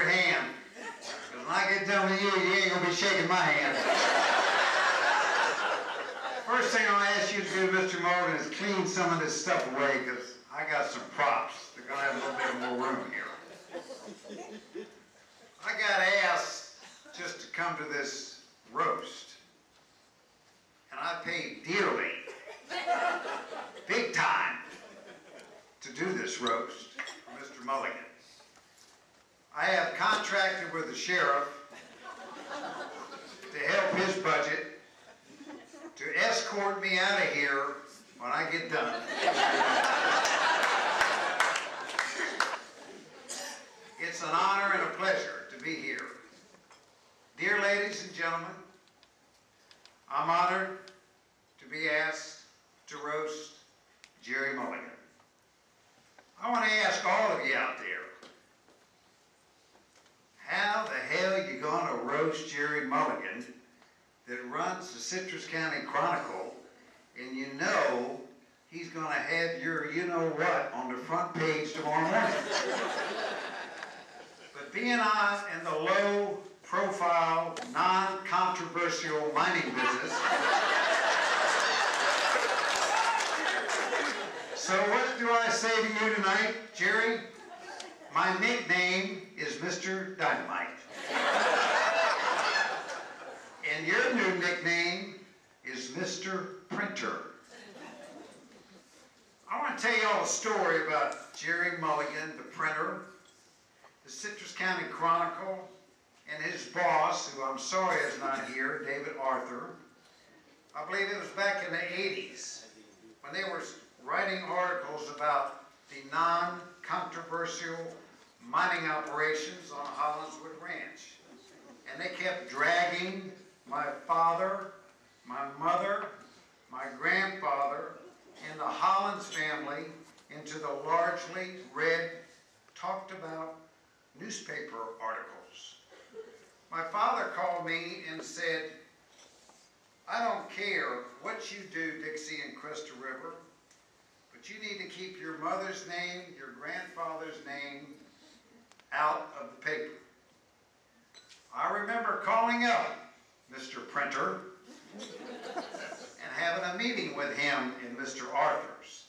your hand. Because when I get done with you, you ain't going to be shaking my hand. First thing I'll ask you to do, Mr. Mulligan, is clean some of this stuff away, because I got some props. They're going to have a little bit more room here. I got asked just to come to this roast. And I paid dearly, big time, to do this roast for Mr. Mulligan. I have contracted with the sheriff to help his budget, to escort me out of here when I get done. It's an honor and a pleasure to be here. Dear ladies and gentlemen, I'm honored to be asked to roast Gerry Mulligan. I want to ask all of you out there, how the hell are you going to roast Gerry Mulligan that runs the Citrus County Chronicle, and you know he's going to have your you-know-what on the front page tomorrow morning? But being on in the low-profile, non-controversial mining business, so what do I say to you tonight, Gerry? My nickname is Mr. Dynamite. And your new nickname is Mr. Printer. I want to tell you all a story about Gerry Mulligan, the printer, the Citrus County Chronicle, and his boss, who I'm sorry is not here, David Arthur. I believe it was back in the 80s when they were writing articles about the non-controversial mining operations on Hollinswood Ranch. And they kept dragging my father, my mother, my grandfather, and the Hollins family into the largely read, talked about newspaper articles. My father called me and said, I don't care what you do, Dixie and Crystal River, but you need to keep your mother's name, your grandfather's name out of the paper. I remember calling up Mr. Printer and having a meeting with him in Mr. Arthur's.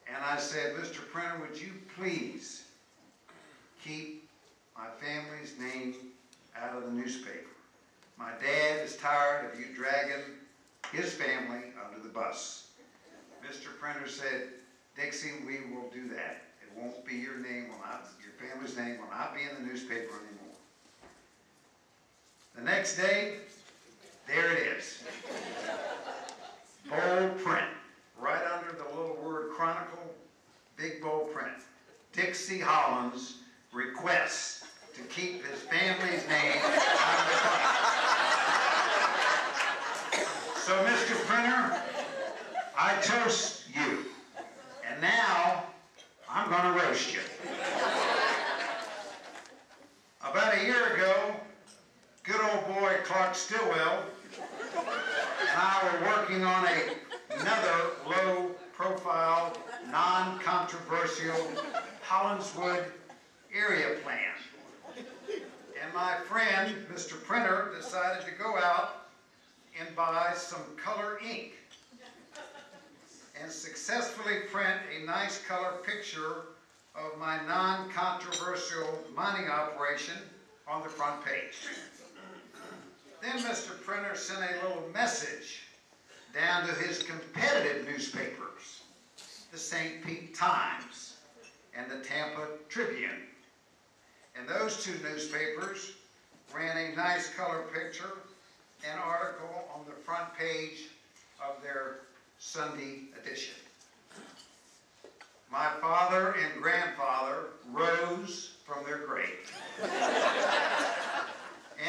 And I said, Mr. Printer, would you please keep my family's name out of the newspaper? My dad is tired of you dragging his family under the bus. Mr. Printer said, Dixie, we will do that. It won't be your name, your family's name will not be in the newspaper anymore. The next day, there it is. Bold print, right under the little word Chronicle, big bold print. Dixie Hollins requests to keep his family's name out of the Chronicle. So, Mr. Printer, I toast you. And now, I'm going to roast you. About a year ago, good old boy Clark Stillwell and I were working on another low-profile, non-controversial Hollinswood area plan. And my friend, Mr. Printer, decided to go out and buy some color ink and successfully print a nice color picture of my non-controversial mining operation on the front page. Then Mr. Printer sent a little message down to his competitive newspapers, the St. Pete Times and the Tampa Tribune. And those two newspapers ran a nice color picture and article on the front page of their Sunday edition. My father and grandfather rose from their grave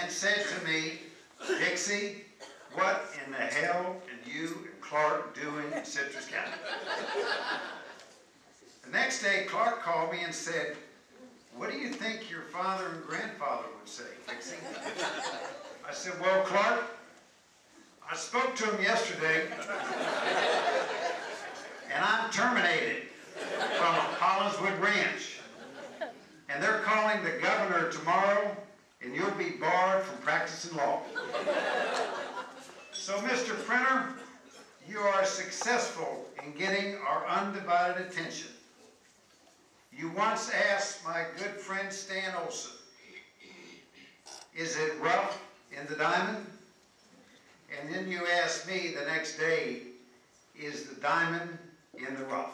and said to me, Dixie, what in the hell are you and Clark doing in Citrus County? The next day, Clark called me and said, what do you think your father and grandfather would say, Dixie? I said, well, Clark, I spoke to him yesterday, and I'm terminated from Hollinswood Ranch. And And they're calling the governor tomorrow, and you'll be barred from practicing law. So, Mr. Printer, you are successful in getting our undivided attention. You once asked my good friend Stan Olson, is it rough in the diamond? And then you asked me the next day, is the diamond in the rough?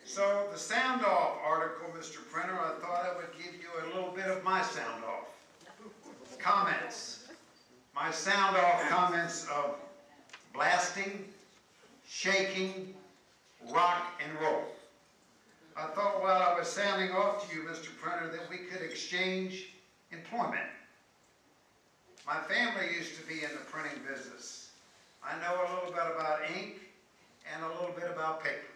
So the sound off article, Mr. Printer, I thought I would give you a little bit of my sound off comments. My sound off comments of blasting, shaking, rock and roll. I thought while I was sounding off to you, Mr. Printer, that we could exchange employment. My family used to be in the printing business. I know a little bit about ink and a little bit about paper.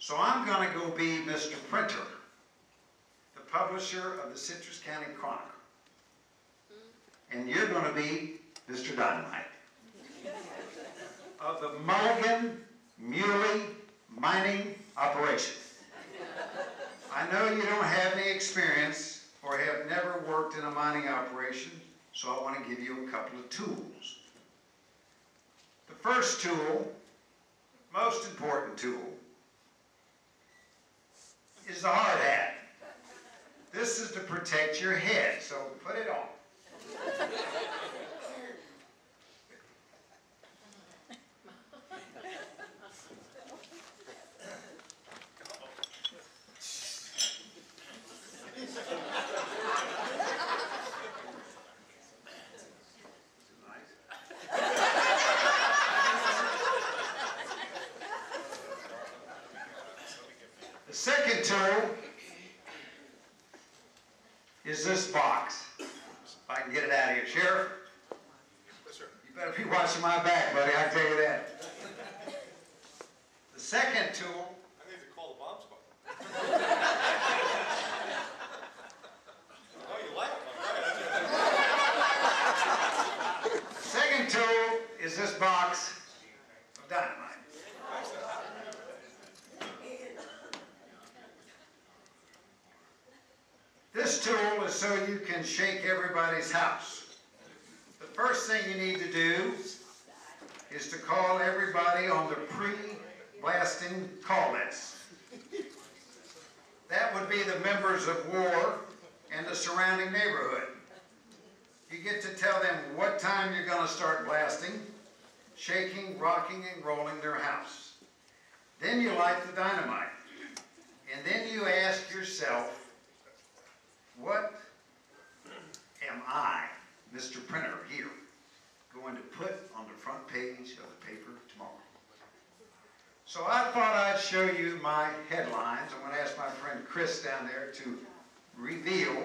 So I'm going to go be Mr. Printer, the publisher of the Citrus County Chronicle. And you're going to be Mr. Dynamite of the Mulligan Muley mining operation. I know you don't have any experience or have never worked in a mining operation, so I want to give you a couple of tools. The first tool, most important tool, is the hard hat. This is to protect your head, so put it on. The second tool is this box. If I can get it out of here. Sheriff? Yes, sir. You better be watching my back, buddy, I tell you that. The second tool... I need to call the bomb squad. Oh, you like it? The second tool is this box of dynamite. This tool is so you can shake everybody's house. The first thing you need to do is to call everybody on the pre-blasting call list. That would be the members of war and the surrounding neighborhood. You get to tell them what time you're going to start blasting, shaking, rocking, and rolling their house. Then you light the dynamite. And then you ask yourself, what am I, Mr. Printer, here, going to put on the front page of the paper tomorrow? So I thought I'd show you my headlines. I'm going to ask my friend Chris down there to reveal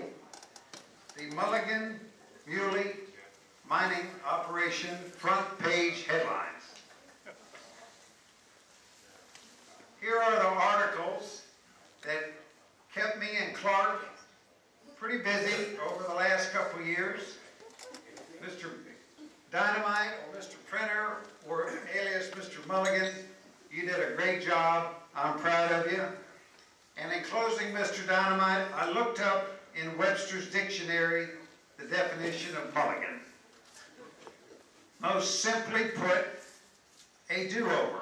the Mulligan Muley Mining Operation front page headlines. Here are the articles that kept me and Clark pretty busy over the last couple of years. Mr. Dynamite or Mr. Printer or alias Mr. Mulligan, you did a great job. I'm proud of you. And in closing, Mr. Dynamite, I looked up in Webster's dictionary the definition of mulligan. Most simply put, a do-over.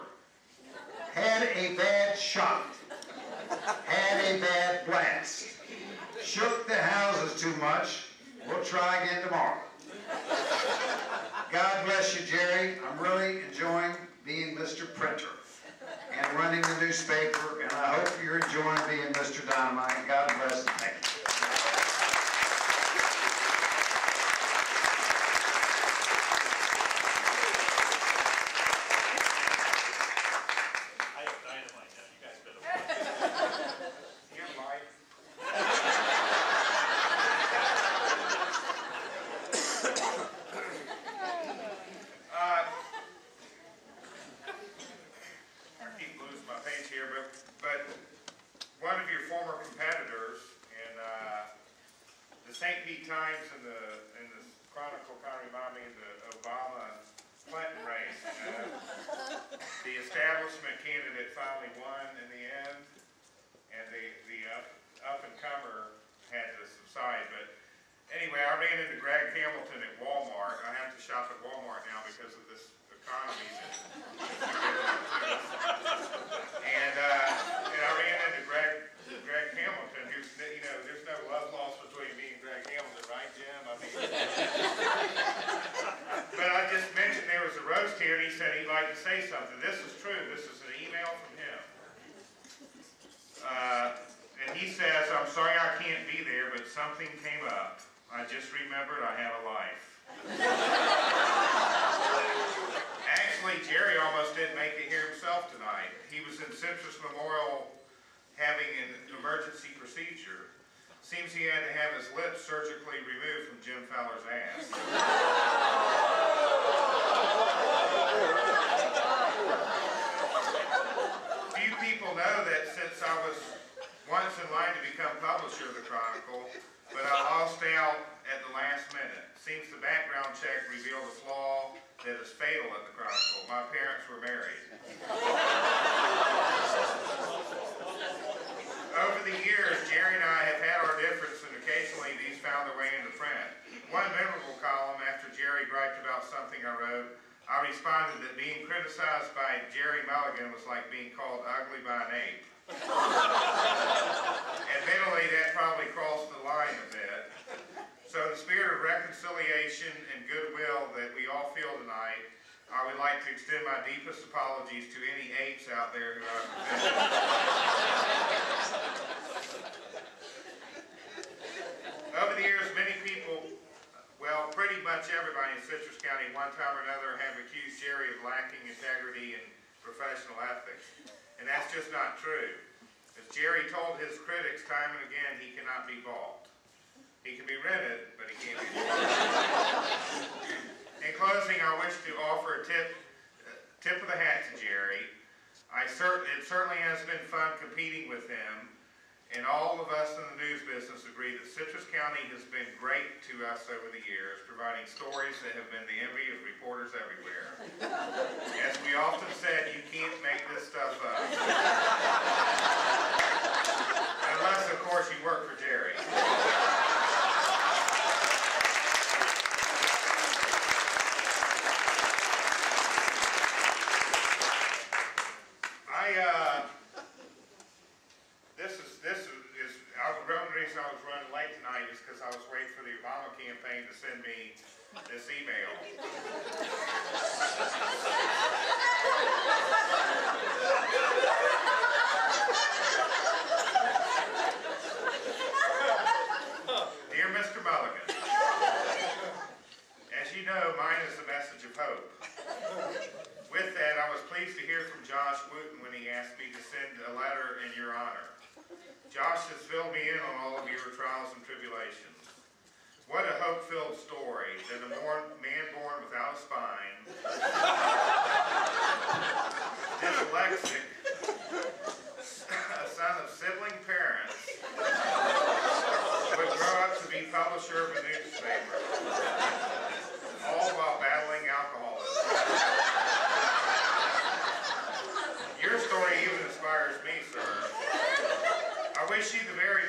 Had a bad shot. Had a bad blast. Shook the houses too much. We'll try again tomorrow. God bless you, Jerry. I'm really enjoying being Mr. Printer and running the newspaper, and I hope you're enjoying being Mr. Dynamite. God bless and thank you. Times in the Chronicle kind of remind me of the Obama-Clinton race. The establishment candidate finally won in the end, and the ran into Greg Hamilton at Walmart. I have to shop at Walmart now because of this economy. And I ran into Greg Hamilton, who's, there's no love lost between me and Greg Hamilton, right, Jim? I mean, but I just mentioned there was a roast here, and he said he'd like to say something. This is true. This is an email from him. And he says, I'm sorry I can't be there, but something came up. I just remembered I have a life. Actually, Gerry almost didn't make it here himself tonight. He was in Citrus Memorial having an emergency procedure. Seems he had to have his lips surgically removed from Jim Fowler's ass. Few people know that since I was once in line to become publisher of the Chronicle, but I lost out at the last minute. Seems the background check revealed a flaw that is fatal at the Chronicle. My parents were married. Over the years, Gerry and I have had our differences, and occasionally these found their way into print. One memorable column, after Gerry griped about something I wrote, I responded that being criticized by Gerry Mulligan was like being called ugly by an ape. Admittedly, that probably crossed the line a bit. So in the spirit of reconciliation and goodwill that we all feel tonight, I would like to extend my deepest apologies to any apes out there who I've offended. Over the years, many people, well, pretty much everybody in Citrus County, one time or another, have accused Gerry of lacking integrity and professional ethics. And that's just not true. As Gerry told his critics time and again, he cannot be bought. He can be rented, but he can't be bought. In closing, I wish to offer a tip of the hat to Gerry. It certainly has been fun competing with him, and all of us in the news business agree that Citrus County has been great to us over the years, providing stories that have been the envy of reporters everywhere. As we often said, you can't make this stuff up. Unless, of course, you work for Gerry. The reason I was running late tonight is because I was waiting for the Obama campaign to send me this email. Dear Mr. Mulligan, as you know, mine is the message of hope. With that, I was pleased to hear from Josh Wooten when he asked me to send a letter in your honor. Josh has filled me in on all of your trials and tribulations. What a hope-filled story that a man born without a spine, dyslexic, a son of sibling parents, would grow up to be publisher of a newspaper, all while battling alcoholism. Your story even inspires me, sir. I wish you the very